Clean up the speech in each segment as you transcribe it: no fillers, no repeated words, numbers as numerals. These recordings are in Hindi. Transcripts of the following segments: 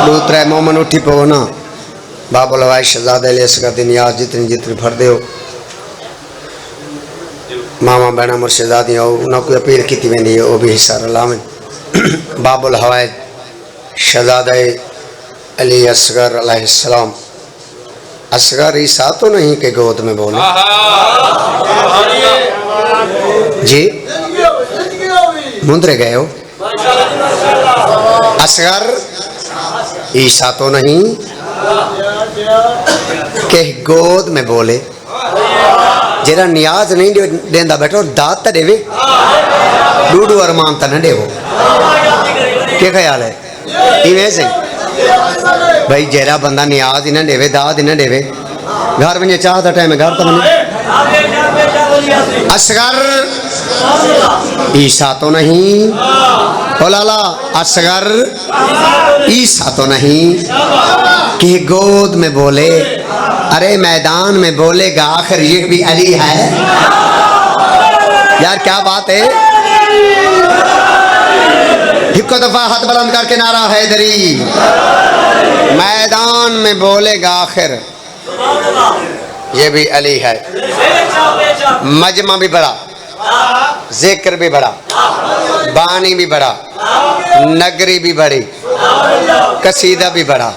दूसरा मोमन उठी पवो ना बाबुल हवाई शहजादे असगर दी नियाज जितनी जितनी फर दो मामा बहना मुर्शिदादी उन्होंने कोई अपील की वेंदी है वह भी हिस्सा लावें। बाबुल हवाई शहजादे अली असगर अलैहिस्सलाम असगर ईसा तो नहीं के गोद में बोले जी मुंदरे गए हो असगर ईसा तो नहीं के गोद में बोले जेरा नियाज नहीं देंदा बैठो दात तो देवे डूडू अरमान तो न देवो के ख्याल है इवें से भाई जेरा बंदा नियाज ही ना देवे दात ही ना देवे घर में चाह का टाइम घर तो बने असगर ईसा तो नहीं लाला असगर ईसा तो नहीं कि गोद में बोले अरे मैदान में बोलेगा आखिर ये भी अली है यार क्या बात है। एक दफा हाथ बुलंद करके नारा हैदरी मैदान में बोलेगा आखिर ये भी अली है। मजमा भी बड़ा जिक्र भी बड़ा बानी भी बड़ा नगरी भी बड़ी कसीदा भी बड़ा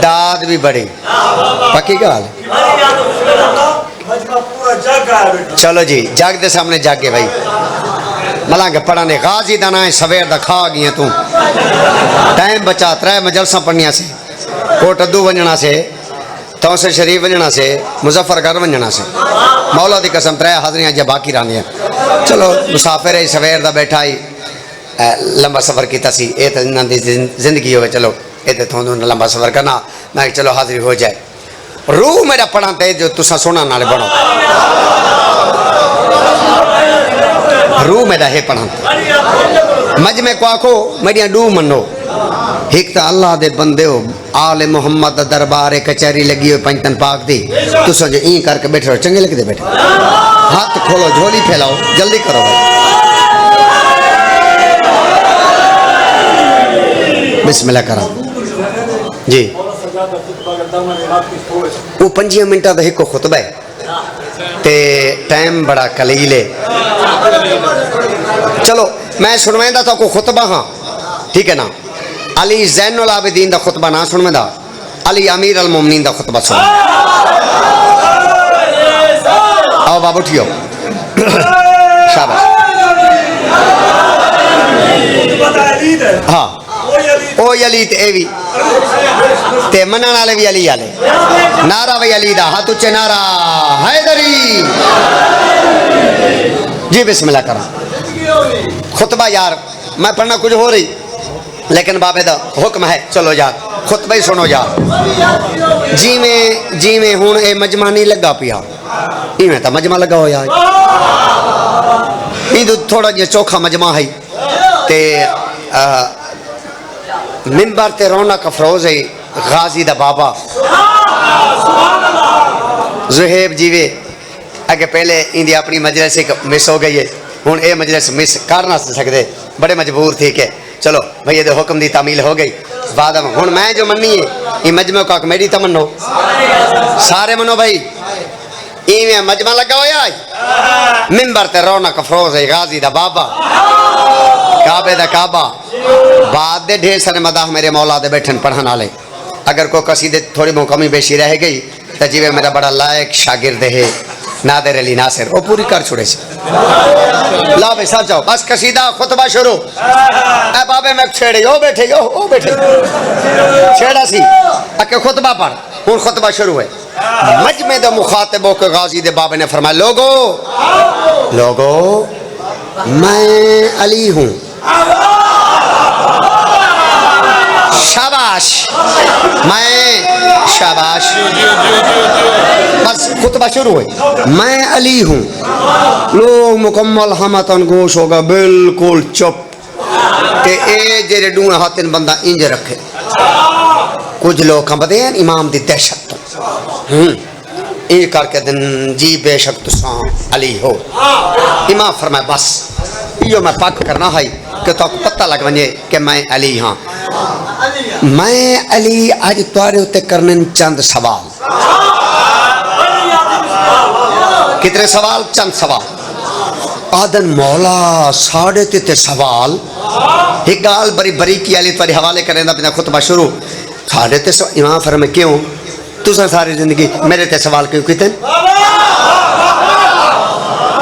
दाद भी बड़ी पक्की गाल। चलो जी जाग दे सामने जागे भाई मलांगे पढ़ाने गाजी दाना है सवेर दा खा गई तू टाइम बचा त्रै मजलसा पढ़निया से कोट अद्दू वंजना से तौसे शरीफ वंजना से मुजफ्फरगढ़ वंजना से मौला दी कसम त्रै हाजरियां जे बाकी रहिंदियां। चलो मुसाफिर है सवेर दा बैठा ही लंबा सफ़र किया सी ये तो इन्हां दी जिंदगी हो चलो ये तो थोड़ा लंबा सफ़र करना मैं चलो हाजिरी हो जाए रूह मेरा पढ़ा ते जो तुसा सोना नाले बनो रूह मेरा है पढ़ा मजमे को आखो मेरिया डू मनो एक तो अल्लाह दे बंदे हो आले मोहम्मद दरबार कचहरी लगी हो पंचतन पाक दी तुसा जो ई करके बैठे रहो चंगे लगते बैठे हाथ खोलो झोली फैलाओ जल्दी करो भाई बिस्मिल्लाह करो जी। वो 5 मिनट का एक खुतबा है ते टाइम बड़ा कलील है। चलो मैं सुनवादा तो को खुतबा हाँ ठीक है ना अली ज़ैनुल आबिदीन का खुतबा ना सुनवादा अली अमीर अल मोमिनीन का खुतबा सुन आओ बाबू उठियो शाबाश हाँ ओ यलीत एवी ते मनन वाले भी अली आले नारा भी अली दा हाथ उच्चे नारा हैदरी जी बिस्मिल्लाह करो खुतबा यार मैं पढ़ना कुछ हो रही लेकिन बाबे दा हुक्म है चलो यार खुतबा ही सुनो यार जी में हुण ए मजमा नहीं लगा पिया इवें तो मजमा लगा हो यार इदू थोड़ा जिहा चोखा मजमा है ते मिंबर ते रौनक अफरोज है गाजी दा बाबा जुहेब जीवे अगे पहले इंदी अपनी मजलिस एक मिस हो गई है हुण ये मजलिस मिस कर ना सकते बड़े मजबूर थी के चलो भैया दे हुक्म दी तामील हो गई बाद में हुण मैं जो मन्नी है ये मजमे का मेरी तमन्नो सारे मनो भाई इवें मजमा लगा होया मिंबर ते रौनक अफरोज है गाजी दा बाबा काबे दा काबा बाद दे ढेर सारे मदाह मेरे मौला दे बैठन पढ़न वाले अगर कोई कसीदे थोड़ी बहुत कमी बेशी रह गई तो जिवे मेरा बड़ा लायक शागिर्द है नादिर अली नासिर वो पूरी कर छोड़े से ला भाई सब जाओ बस कसीदा खुतबा शुरू ए बाबे मैं छेड़े ओ बैठे छेड़ा सी अके खुतबा पढ़ हुण खुतबा शुरू है मजमे दे मुखातिबों के गाजी दे बाबे ने फरमाया लोगो मैं अली हूँ शाबाश मैं शाबाश बस खुतबा शुरू हुई मैं अली हूँ लोग मुकम्मल हमतन गोश होगा बिल्कुल चुप ते ए जेरे डूना हाथन बंदा इंज रखे कुछ लोग कंबदे हैं इमाम दी दहशत इंज करके दिन जी बेशक तुसा अली हो इमाम फरमाए बस यो मैं पक करना है कि तो पता लग वजे कि मैं अली हाँ। मैं अली अज तुहाडे उत्ते करने चंद सवाल। कितने सवाल? चंद सवाल। आदन मौला साढ़े ते सवाल एक गाल बड़ी बरी की अली तुहाडे हवाले करें अपना खुतबा शुरू। साढ़े ते इमाम फरमाए क्यों तुसा सारी जिंदगी मेरे ते सवाल क्यों किते?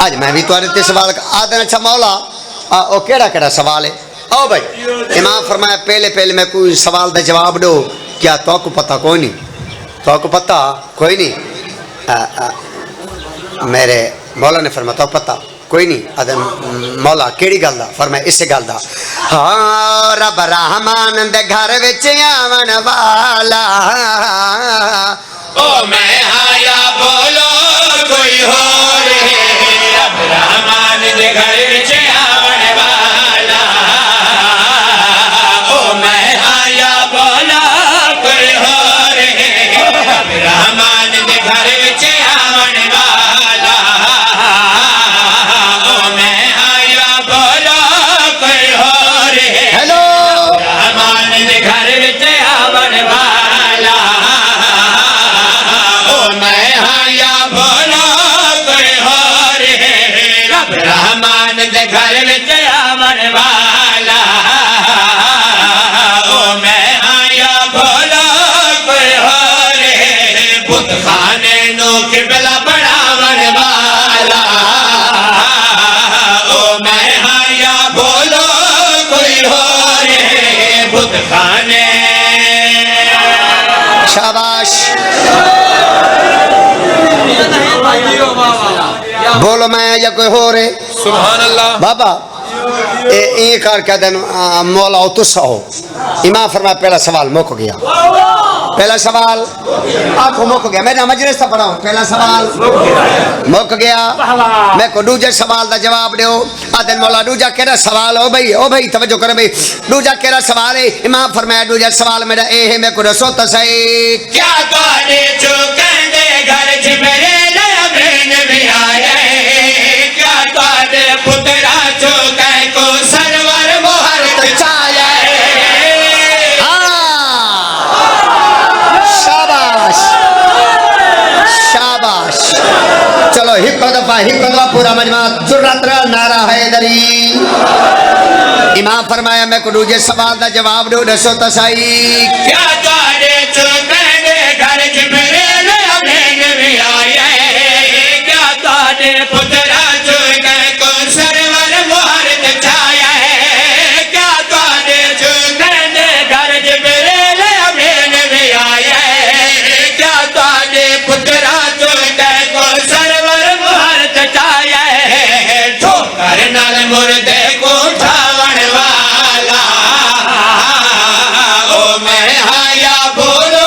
आज मैं भी तुहाडे ते सवाल। आदन अच्छा मौला ओ केड़ा केड़ा सवाल है? आओ भाई। इमाम फरमाया पहले पहले मैं कोई सवाल का जवाब दो। क्या तो को पता कोई नहीं? तो को पता कोई नहीं? मेरे मौला ने फरमाया तो पता कोई नहीं। आदम मौला केड़ी गल दा? फरमाया इस गल दा। हाँ रब रहमान दे घर विच आवन वाला ओ मैं आया बोलो कोई होर है। रब रहमान दे घर विच आवन वाला ओ मैं आया बोलो कोई होर है। रब रहमान दे घर विच आवन वाला ओ मैं आया बोलो कोई होर है। हेलो रहमान दे घर विच आवन वाला ओ मैं आया बोलो कोई होर है। रब रहमान दे घर विच आवन वाला ओ मैं आया बोलो कोई होर है। बुत खाने नो किबला बनावन वाला ओ मैं आया बोलो कोई होर है। बुत खाने शाबाश बोलो मैं या कोई हो रे? सुभान अल्लाह। बाबा ए कर कह देन मौला तुसा हो। इमाम फरमाया पहला सवाल मुक गया। पहला सवाल आंखों मुक गया। मैं मजलिस से पढ़ा हूं। पहला सवाल मुक गया। मैं को दूजे सवाल का जवाब दो। आदन मौला दूजा केड़ा सवाल? ओ भाई तवज्जो करो भाई। दूजा केड़ा सवाल है? इमाम फरमाया दूजा सवाल मेरा ए है मैं को दसो तो सही। क्या तुहाडे चो कहंदे घर जिबरील अमीन भी आया है। क्या तुहाडे पुत्रा चो कह को सरवर मोहर चाया है। शाबाश शाबाश। चलो हिक दफा पूरा मजमा जुर्रत नारा हैदरी। इमाम फरमाया मैं को दूजे सवाल का जवाब दो दसो तो सही। क्या तुहाडे चो कहंदे घर जिबरील अमीन भी आया है। क्या तुहाडे पुत्रा चो कह को सरवर मोहर छाया है। क्या तुहाडे चो कहंदे घर जिबरील अमीन भी आया है। क्या तुहाडे पुत्रा चो कह को सरवर मोहर छाया है। ठोकर नाल मुर्दे को उठावन वाला ओ मैं आया बोलो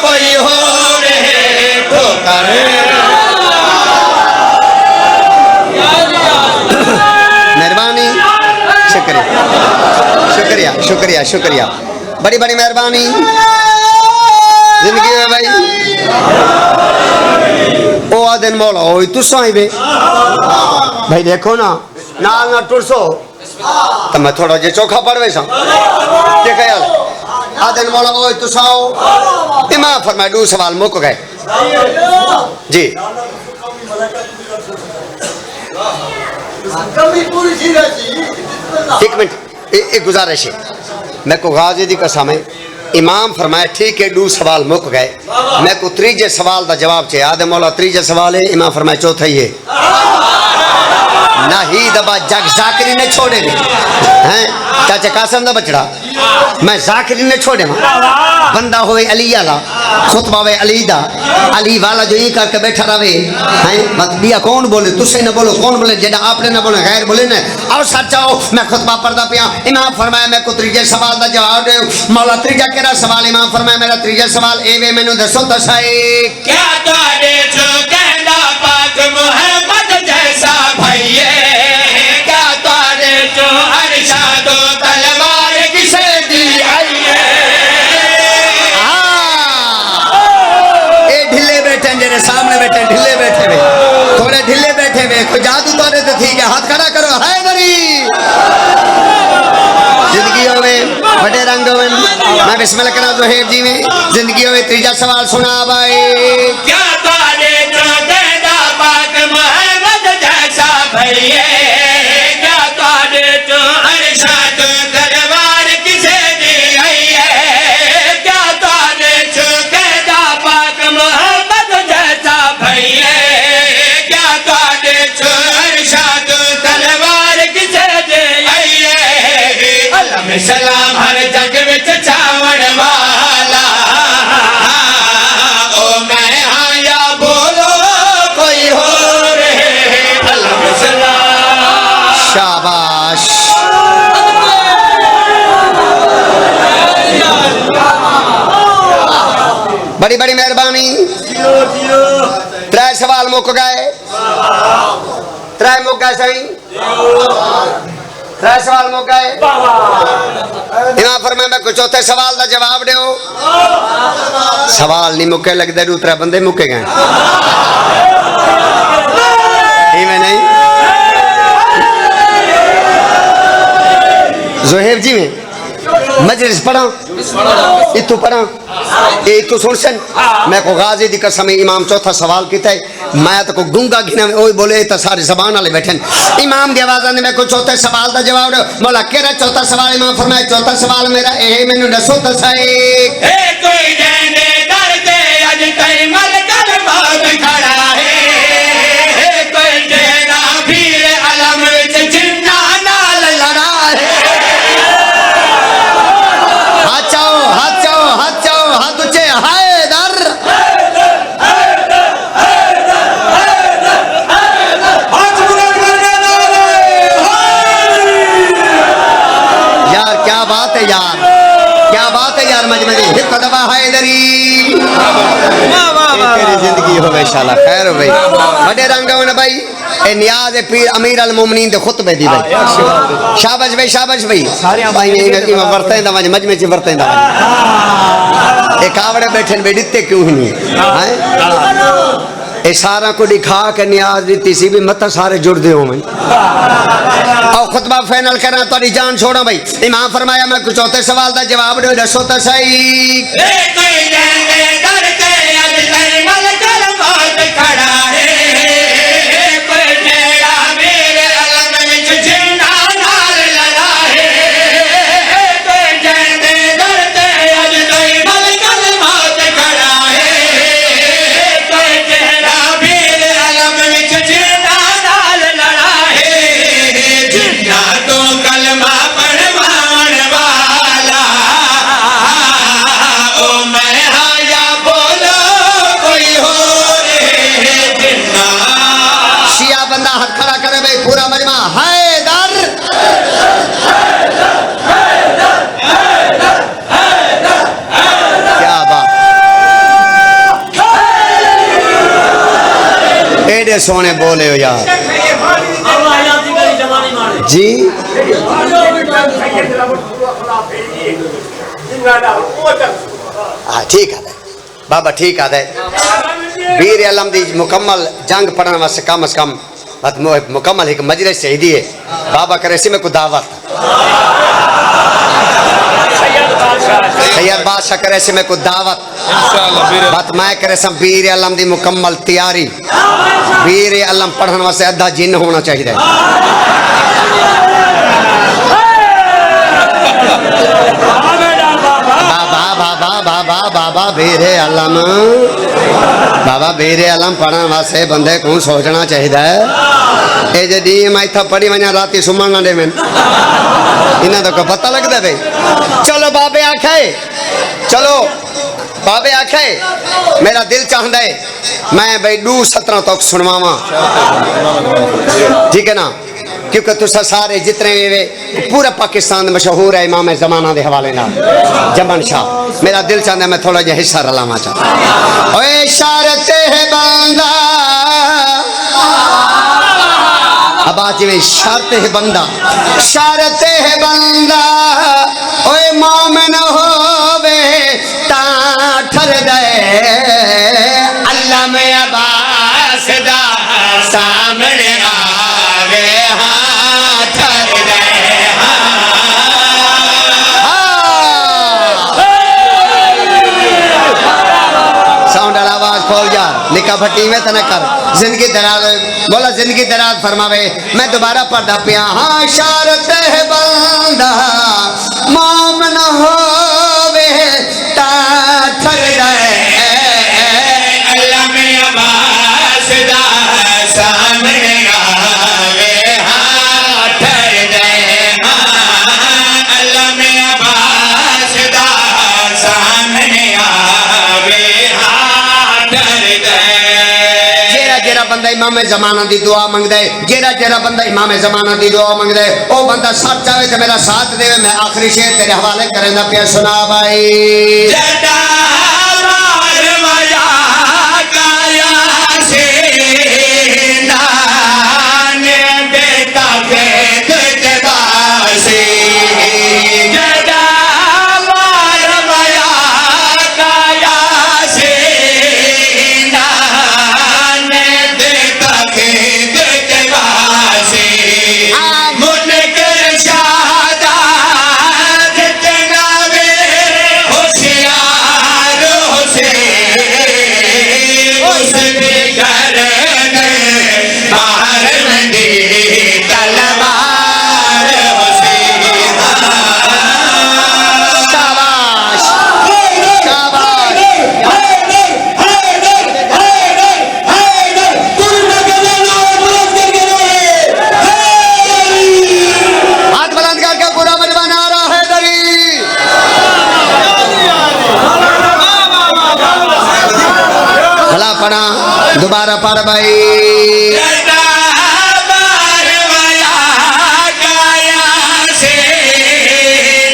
कोई होर है। ठोकर मेहरबानी शुक्रिया शुक्रिया शुक्रिया शुक्रिया बड़ी बड़ी मेहरबानी जिंदगी में भाई। ओ आदन मौला हो तुसा ही बे भाई देखो ना नाल ना टुरसो तो मैं थोड़ा जे चोखा पड़वे सा के ख्याल। आदन मौला हो तुसा हो। इमाम फरमाया दो सवाल मुक गए जी। एक मिनट एक गुजारिश है मैं को गाजी दी कसम है। इमाम फरमाया ठीक है दो सवाल मुक गए। मैं को त्रीजे सवाल का जवाब चाहिए। आदम मौला त्रीजे सवाल है। इमाम फरमाया चौथा ही है ना ही दबा जग जाकरी ने छोड़े हैं चाचा कासम दा बचड़ा मैं जाकरी ने छोड़े बंदा होवे अली वाला खुतबा होवे अली दा अली वाला जो ये करके बैठा रहे हैं मत दिया कौन बोले तुसे न बोलो कौन बोले जेड़ा आपने न बोले गैर बोले न आओ सच आओ मैं खुतबा पढ़दा पिया। इमाम फरमाया मैं को त्रीजे सवाल दा जवाब दे। मौला त्रीजा केड़ा सवाल? इमाम फरमाया मेरा त्रीजा सवाल ए वे मेनू दसो तो सही। क्या तुहाडे चो कहंदा पाक मुहम्मद जैसा भइए। क्या तुहाडे चो अरशादो तलवार किसे दी आइए। ए ढिले बैठे जेरे सामने बैठे ढिले बैठे वे थोड़े ढिले बैठे वे कोई जादू तोरे तो ठीक है हाथ खड़ा करो हैदरी। बिस्मिल्लाह करना ज़ोहेब जी में जिंदगी में तीजा सवाल सुना भाई। क्या तारे जो कहदा पाक मोहम्मद जैसा भैया, क्या तारे जो अरशद दरबार किसे दी है, क्या तारे जो कहदा पाक मोहम्मद जैसा भैया, क्या तारे जो अरशद दरबार किसे दी है। अलम सलाम हर जग विच छावण वाला, ओ मैं हाँ या बोलो कोई और है। अलम सलाम। शाबाश। बड़ी बड़ी मेहरबानी। त्रै सवाल मुक गए, त्रै मुक गए सही, त्रै सवाल मुक गए। इमाम फरमाया मैं कोई चौथे सवाल का जवाब दो। सवाल नहीं मुके, लगता दो त्रै बंदे मुके गए। इवें नहीं ज़ोहेब जी में मजलिस पढ़ा, इतू पढ़ा, इतू सुन सन। मैं को गाजी दी कसम इमाम चौथा सवाल किया है, मैं तो को गूंगा घिना ओ बोले तो सारी जबान वाले बैठे। इमाम दी आवाज़ ने मैं को चौथे सवाल का जवाब दो। मौला केरा चौथा सवाल? इमाम फरमाया चौथा सवाल मेरा ए मैनू दसो तो सही। कोई जाने दर दे अज कई मल कर मौत खड़ा है, कोई जेड़ा भीड़ अलम विच जिन्ना नाल लड़ा है। हाथ चाओ, हाथ चाओ, हाथ चाओ, हाथ ऊंचे। हैदर यार, क्या बात है यार, क्या बात है यार। मजमदी एक दफा हैदरी तेरी जिंदगी हो गई शाला खैर हो गई। बड़े रंग होने भाई। ए नियाज पीर अमीर अल मोमिनीन दे खुतबे दी भाई। शाबाश भाई, शाबाश भाई। भाई ये वर्ते दा मजमे च वर्ते दा ए कावड़े बैठे बे दिते क्यों ही नहीं हैं। ए सारा को दिखा के नियाज दी सी भी मत सारे जुड़दे हो। मैं और खुतबा फाइनल करना, तो जान छोड़ो भाई। इमाम फरमाया मैं कुछ चौथे सवाल का जवाब दो, दसो तो सही। कोई जाने दर दे अज कई मल कर मौत खड़ा है, कोई जेड़ा भीड़ अलम विच जिन्ना नाल लड़ा है, कोई जाने दर दे अज कई मल कर मौत खड़ा है, कोई जेड़ा भीड़ अलम विच जिन्ना नाल लड़ा है। जिन्ना तो कलमा पढ़वाण वाला, ओ मैं हाँ या बोलो कोई और है। जिन्ना शिया बंदा हाथ खड़ा करे भाई, पूरा मजमा हैदर। क्या बात, एडे सोने बोले हो यार जी। हाँ ठीक है बाबा, ठीक है। वीर आलम दी मुकम्मल जंग पढ़ने वास्ते कम से कम मुकम्मल एक मजलिस चाहिए है। बाबा करे सी में को दावत, सैयद बादशाह करे सी में को दावत, बात मैं करे सब वीर आलम दी मुकम्मल तैयारी। वीर आलम पढ़ने वास्ते अद्धा जिन होना चाहिए। बाबा बेरे आलम, बाबा बेरे आलम पढ़ने वास्ते बंदे को सोचना चाहिए। ये जी मैं इतना पढ़ी वजा रात सुमन ना दे मैंने इन्हें तो पता लगता भाई। चलो बाबे आखे, चलो बाबे आखे मेरा दिल चाहता है मैं भाई 2:17 तक सुनवावा, ठीक है ना। क्योंकि तुसा सारे जितने भी पूरा पाकिस्तान मशहूर है इमाम ज़माना के हवाले ना जमन शाह। मेरा दिल चाहता है मैं थोड़ा जहा हिस्सा रलावा चाहता। ओए इशारत है बंदा, अब आज में शर्त है बंदा, शर्त है बंदा। ओए मोमिन होवे ता ठर दे, अल्लाह में अब्बास दा सामने आवे हाथ ठर दे। फटी में तना कर जिंदगी दराज बोला जिंदगी दराज फरमावे। मैं दोबारा पढ़दा पिया हाँ शर्त है बंदा मोमन होवे ता ठग जाए अल्लाह में अब्बास दा सामने आवे हाथ ठर दे अल्लाह में अब्बास दा सामने आवे हाथ ठर दे। जेरा जेरा बंदा इमाम ज़माना दी दुआ मंगदा है जेरा जेरा बंदा इमाम ज़माना दी दुआ मंगदा है ओ बंदा सच चाहे ते मेरा साथ देवे। मैं आखिरी शेर तेरे हवाले करना पिया सुना भाई। जदा मार मजा काया से नाने बेटा के जबासे जदा मार मजा काया से नाने बेटा के जबासे मुनकर शादा जनावे होशियार होसे उसने कर बाहर मंदी तलवार होसे। शाबाश शाबाश हाथ बुलंद करके पूरा मजमा नारा है दरी। भला पढ़ा दोबारा पढ़ भाई। जदा बार वाला काया से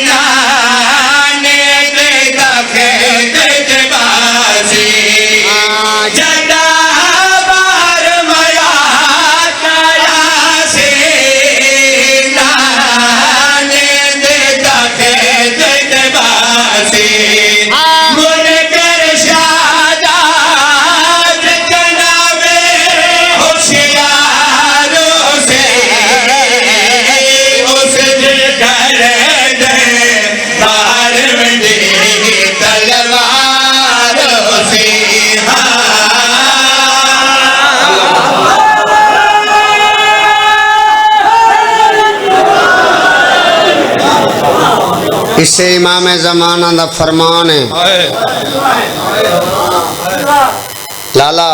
नाने बेटा के जबासे जदा बार वाला काया से नाने बेटा के जबासे मुनकर शादा जनावे होशियार से उसने कर दे बाहर मंदी तलवार से। इससे इमाम ज़माना दा फरमान है लाला।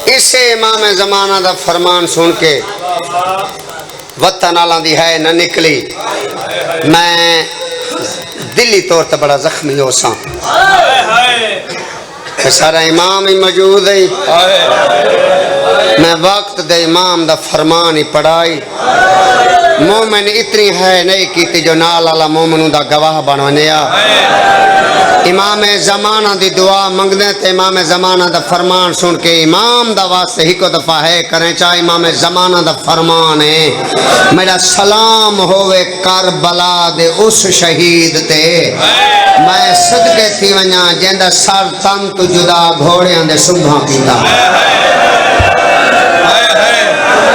इससे इमाम ज़माना दा फरमान सुन के वतन आला दी है न निकली। मैं दिली तौर पर बड़ा जख्मी हो सा सारा इमाम ही मौजूद है। मैं वक्त दे इमाम दा फरमान ही पढ़ाई। मोमिन इतनी है नहीं की जो नाल आला मोमिन दा गवाह बनवनिया। इमाम ज़माना दी दुआ मंगदे ते इमाम ज़माना दा फरमान सुन के इमाम दा वास्ते ही को दफा है करें चा इमाम ज़माना दा फरमान है। मेरा सलाम होवे करबला दे उस शहीद ते मैं सदके थी वना जेंदा सर तन तु जुदा घोड़ियां दे सुभा कीता।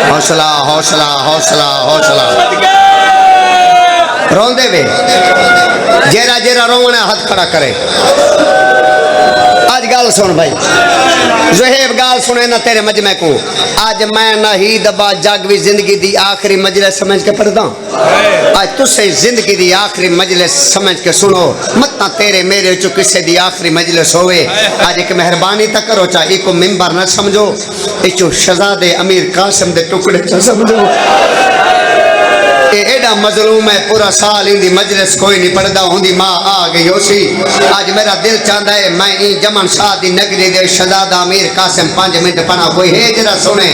हौसला हौसला हौसला हौसला रोंदे वे जेरा जेरा रोवना हाथ खड़ा करे। आज गाल सुन भाई ज़ुहैब गाल सुने ना तेरे मजमे को। आज मैं ना ही दबा जग भी जिंदगी दी आखिरी मजलिस समझ के पढ़दा। आज तुसे जिंदगी दी आखिरी मजलिस समझ के सुनो मत ना तेरे मेरे चो किसे दी आखिरी मजलिस होवे। आज एक मेहरबानी तक करो चा एको मिंबर न समझो इचो शहजादे अमीर कासिम दे टुकड़े चा समझो। एडा मजलूम है पूरा साल इंदी मजलिस कोई नहीं पढ़दा होंदी माँ आ गई होसी। आज मेरा दिल चाहता है मैं ई जमन शाह दी नगरी दे शहजादा अमीर कासिम 5 मिनट पढ़ा कोई है जरा सुने।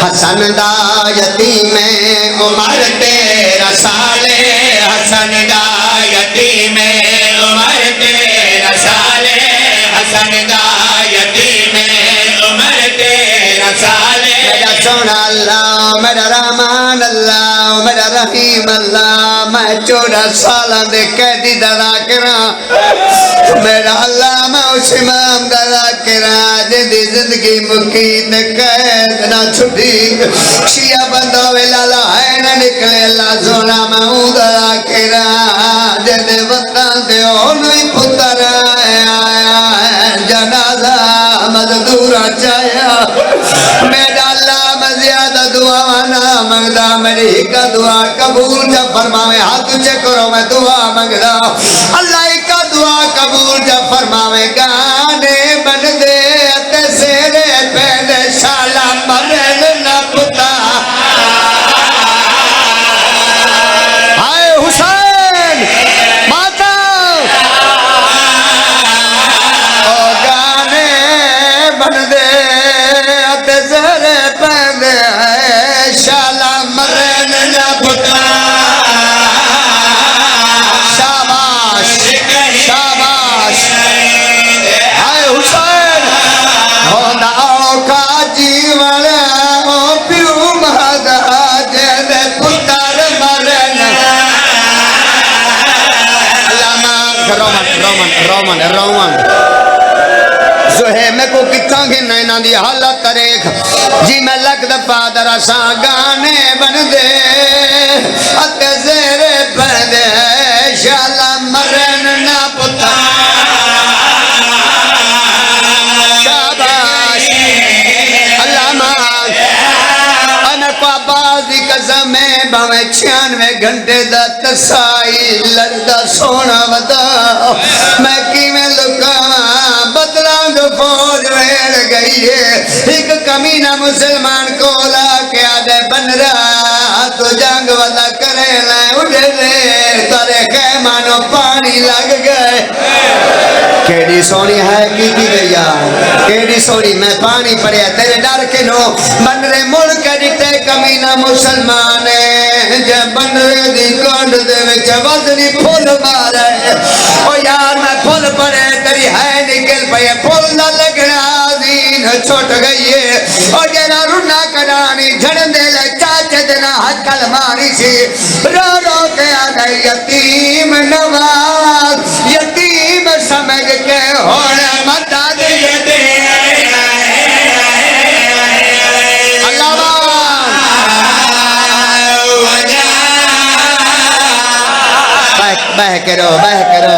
हसन दा यतीम उमर तेरा साले हसन दा यतीम उमर तेरा साले हसन दा यतीम उमर तेरा साले। मेरा सोना अल्लाह मेरा रहमान अल्लाह मेरा रहीम अल्लाह मैं 14 साल दे कैदी दरा करा मेरा अल्लाह मैं उस इमाम दरा करा जिंदी जिंदगी मुकी ते कैद ना छुटी शिया बंदा वे लाला है ना निकले अल्लाह सोना मैं दरा करा जिंदे वतन दे ओनु पुत्र आया जनाजा मजदूर पूरा चाया मेरा अल्लाह मैं ज्यादा दुआ ना मंगदा मेरी एक दुआ कबूल जा फरमावे हाथ ऊंचे करो मैं दुआ मंगदा अल्लाह एक दुआ कबूल जा फरमावे गाने बन दे ते सेरे पैदे शाला मरन ना पुता हाय हुसैन माता ओ गाने बन दे ते सेरे पैदे शाला मरन ना पुता शाबाश शाबाश हाय हुसैन होंदा औखा जीवन ओ प्यू महदा जेदे पुत्र मरन अल्लामा रोमन जोहे मैं को किथा के नैना दी हालत तरेख जी मैं लग दफा दरसा गाने बन दे अते जेरे पदे शाला मरन ना पुता शाबाश अल्लामा अन को आबाद दी कसम है भावे 96 घंटे दा तसाई लड़दा सोना वदा मैं किवें लुकावां बदलां दो फौज वेड़ गई है एक कमीना मुसलमान को ला के आदे बनरा तो जंग वाला करे ना उड़े रे तारे खेमानो पानी लग गए केड़ी सोनी है की गया केड़ी सोनी मैं पानी पड़िया तेरे डर के नो बनरे मुल्क दिते कमीना मुसलमान जे बनरे दी कोंड दे विच वजनी फुल मारे ओ यार मैं फुल पड़े तेरी है निकल पे फुल ना लगना दीन छुट गई है ओ जेरा रुना कडानी झड़न दे ले चाचे देना हकल मारी सी रो रो के आ गई यतीम नवाज यतीम समझ के होण मता दे बह करो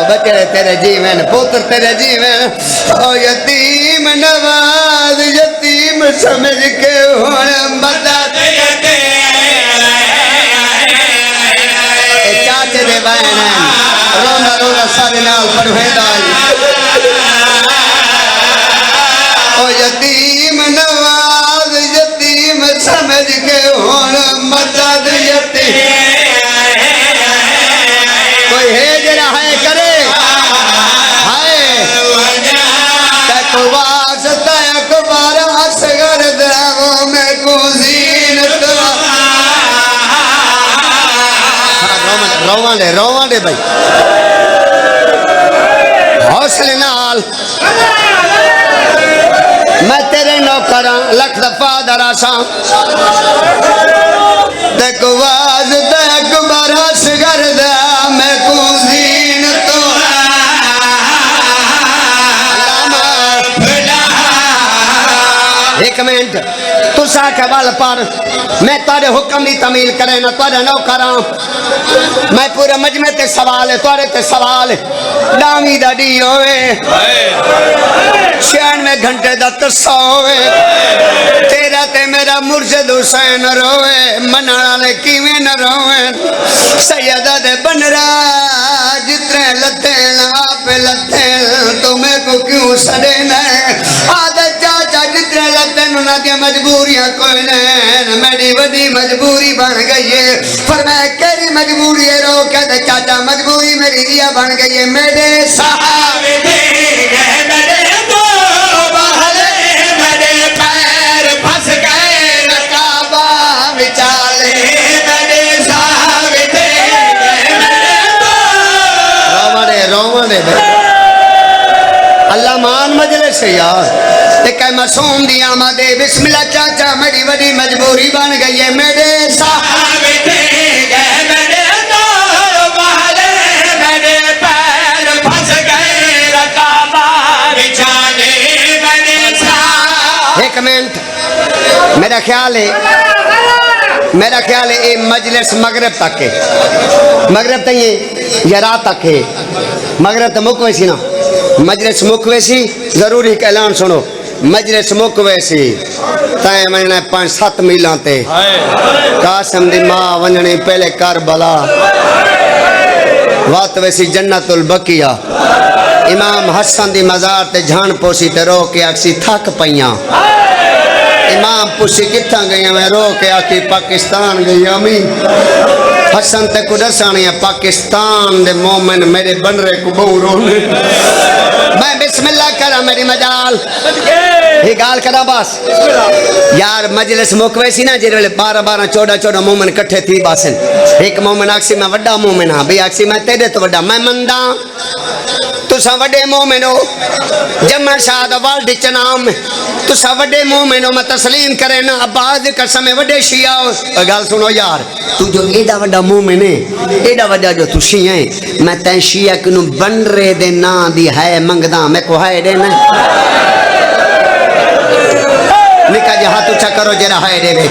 बचे तेरे जीवन पुत्र तेरे जीवन ओ यतीम नवाज यतीम समझ के होण मता दे चाचे दे बहन रोना रोना सारे नाल पढ़वेदा ओ यतीम नवाज यतीम समझ के होण मदद यतीम कोई है जरा है करे हाय तकवास तकबार असगर दावो में को जीनत रोवां दे भाई हौसले नाल मैं तेरे नौकर लख दफा दरासा तकवास तकबार असगर दा मैं को जीनत एक मिनट तुसा के बल पर मैं तारे हुक्म की तमील करे ना तारे नौकर मैं पूरे मजमे ते सवाल है तारे ते सवाल डावी दा डी होवे 96 घंटे दा तरसा होवे तेरा ते मेरा मुर्शिद हुसैन रोवे मनण वाले किवें न रोवे सैयदा दे बनरा जितने लथे आप लथे तुम्हें को क्यों सड़े न आदत चाचा जितने लथे ना दी मजबूरियां कोई नहीं मेरी बड़ी मजबूरी बन गई है पर मैं केरी मजबूरी है रो के चाचा मजबूरी मेरी ये बन गई है मेरे सहारे मेरे दो बहले मेरे पैर फंस गए रकाबा विचाले मेरे सहारे मेरे दो रोवने अल्लाह मान मजलिस है यार एक मासूम दी आमदे बिस्मिल्लाह चाचा मेरी बड़ी मजबूरी बन गई है मेरे सहारे गए मेरे दो बहले मेरे पैर फंस गए रकाबा बिछाने मेरे साथ एक मिनट मेरा ख्याल है ये मजलिस मगरब तक है मगरब तक ये या रात तक है मगरब तो मुकवे सी ना मजलिस मुकवे सी जरूर एक ऐलान सुनो मजलिस मुक वैसी तैं वञणा 5-7 मीलां ते कासिम दी मां वञणी पहले करबला वात वैसी जन्नतुल बकिया इमाम हसन दी मज़ार ते झाण पोसी ते रो के आखसी थक पईयां इमाम पुछी किथा गई मैं रो के आखी पाकिस्तान गई अमी हसन ते को दसानी पाकिस्तान दे मोमिन मेरे बनरे को बहु रोने मैं बिस्मिल्लाह करा मेरी मजाल ये गाल करा बस यार मजलिस मुकवे सी ना जेरे 12 14 मोमिन इकट्ठे थी बासन एक मोमिन आखसी मैं वड्डा मोमिन हां भी आखसी मैं तेरे तो वड्डा मैं मंदा तुसा वड्डे मोमिन हो जमन शाह दा वर्ल्ड च नाम तुसा वड्डे मोमिन हो मैं तस्लीम करे ना अब्बास कसम वड्डे शिया हो गल सुनो यार तू जो एडा वड्डा मोमिन है एडा वड्डा जो तू शिया है मैं तै शिया किनु बनरे दे ना दी है मंगदा मैं को है देना निका जे हाथ उठा करो जरा है देवे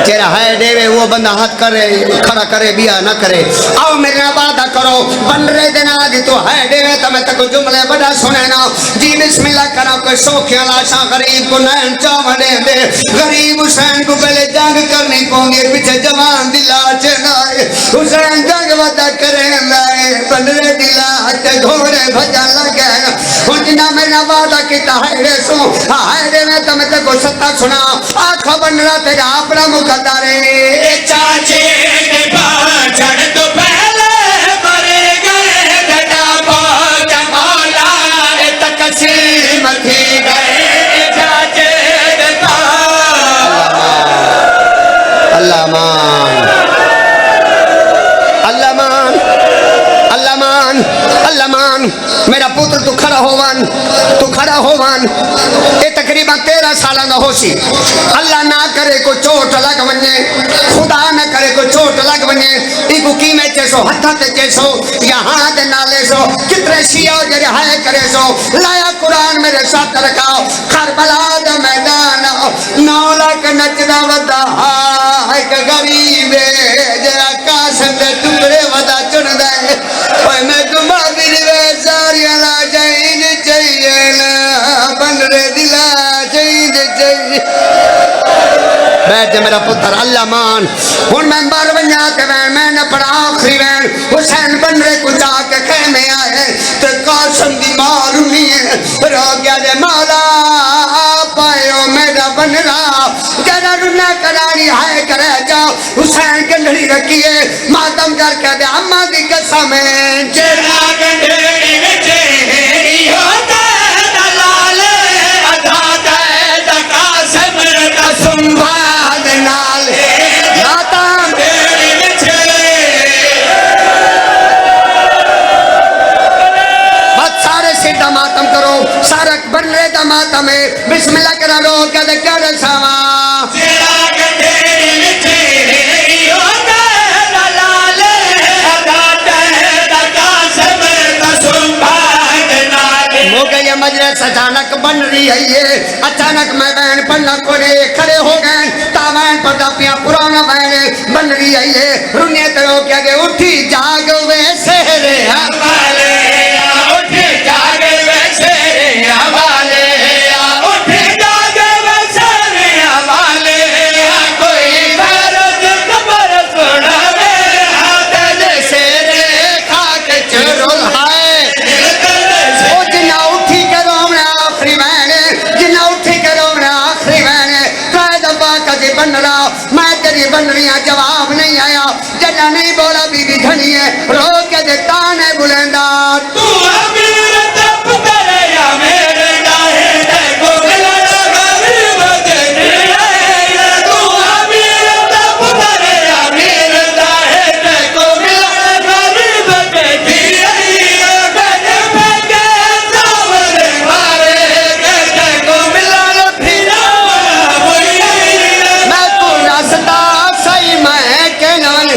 जेरा है देवे वो बंदा हाथ करे खड़ा करे बिया ना करे आओ मेरे ना वादा करो बनरे देना दी तो है देवे तो मैं तको जुमले बड़ा सुने ना जी बिस्मिल्लाह करा कोई सोखिया लाशा गरीब को नैन चावड़े दे गरीब हुसैन को पहले जंग करनी पौंगी पीछे जवान दिला चना हुसैन जंग वादा करे मैं बनरे दिला ते घोड़े भजा लगे हुन जिना मेरा वादा कीता है रे सो है देवे तो मैं तको सत्ता सुना आखा बनरा तेरा अपना मुकद्दर है चाचे ने बाछड़ तो पहले मरे गए गदा पहुंचा मौला तकसीम थी गए चाचे ने अल्लाह मान अल्लाह मान अल्लाह मान अल्लाह मान मेरा पुत्र तू खड़ा होवन ये तकरीबन 13 साल का होशी अल्लाह ना करे को चोट लग वने खुदा ना करे को चोट लग वने इको की में चेसो हथा ते चेसो यहां दे नाले सो कितने शिया जरे है करे सो लाया कुरान मेरे साथ रखाओ करबला दा मैदान 9 लाख नचदा वदा एक गरीब जरा कासम दे टुकड़े वदा चुनदा है ओए मैं गुमा दिलवे सारियां ला जाइन चाहिए ना बनरे दिला चाहिए बैठ जा मेरा पुत्र अल्लाह मान हुन मैं बार बन्या के मैं न पड़ा आखिरी वैन हुसैन बनरे को जाके खेमे आए तो कासम दी मार हुई रो गया जे मौला पायो मेरा बनरा जरा रुना करानी है करे जाओ हुसैन गंढड़ी रखिए मातम करके दे अम्मा दी कसम जरा गंढड़ी विच होता दलाल अधा दे कासिम दा संभाल नाल मातम बस सारे सिर दा मातम करो सारा बनरे दा मातम है बिस्मिल्लाह करा रो के क्या दसावा जरा गंढड़ी विच होता दलाल अधा दे कासिम दा संभाल नाल हो गई है मजलिस अचानक बन रही है ये अचानक मैं बहन पढ़ना कोने खड़े हो गए तावैन पर्दा पिया पुराना बहन बन रही है ये रुनिया तो क्या के उठी जाग वे सहरे हवाले उठ जाग वैसे हवाले उठ जाग वैसे हवाले कोई भरत खबर सुनावे दिल से रेखा के चरुल है ओ जिना उठी के रोमना आखिरी बहन जिना उठी के रोमना आखिरी बहन कह दफा कभी बन रहा मैं तेरी बन रही जवाब नहीं आया जना नहीं बोला बीबी धनी है रो के देता ने बुलंदा तू अमीर तब करे या मेरे दाहे देखो मिलना गरीब तेरे तू अमीर तब करे या मेरे दाहे देखो मिलना गरीब तेरे गज के सावरे मारे देखो मिलना फिरा मैं तू रसता सही मैं के नाल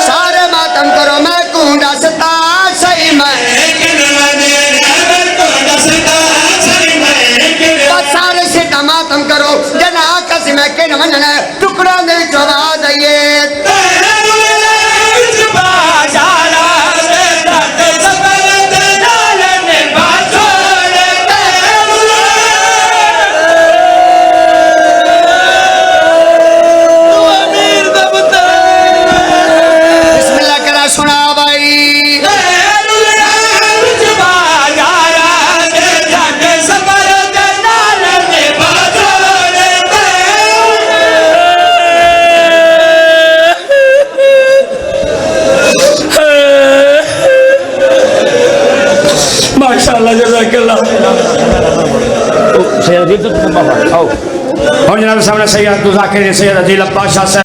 सारे मातम करो मैं तू रसता सही मैं बस सारे से मातम करो जना आकाश में के न मनना टुकड़ा दे विच आवाज आइए माशाअल्लाह जज़ाकल्लाह। सैयद अदील तो आओ और जनाब सामने सैयद अब्दुल ज़ाकिर सैयद अदील अब्बास शाह साहब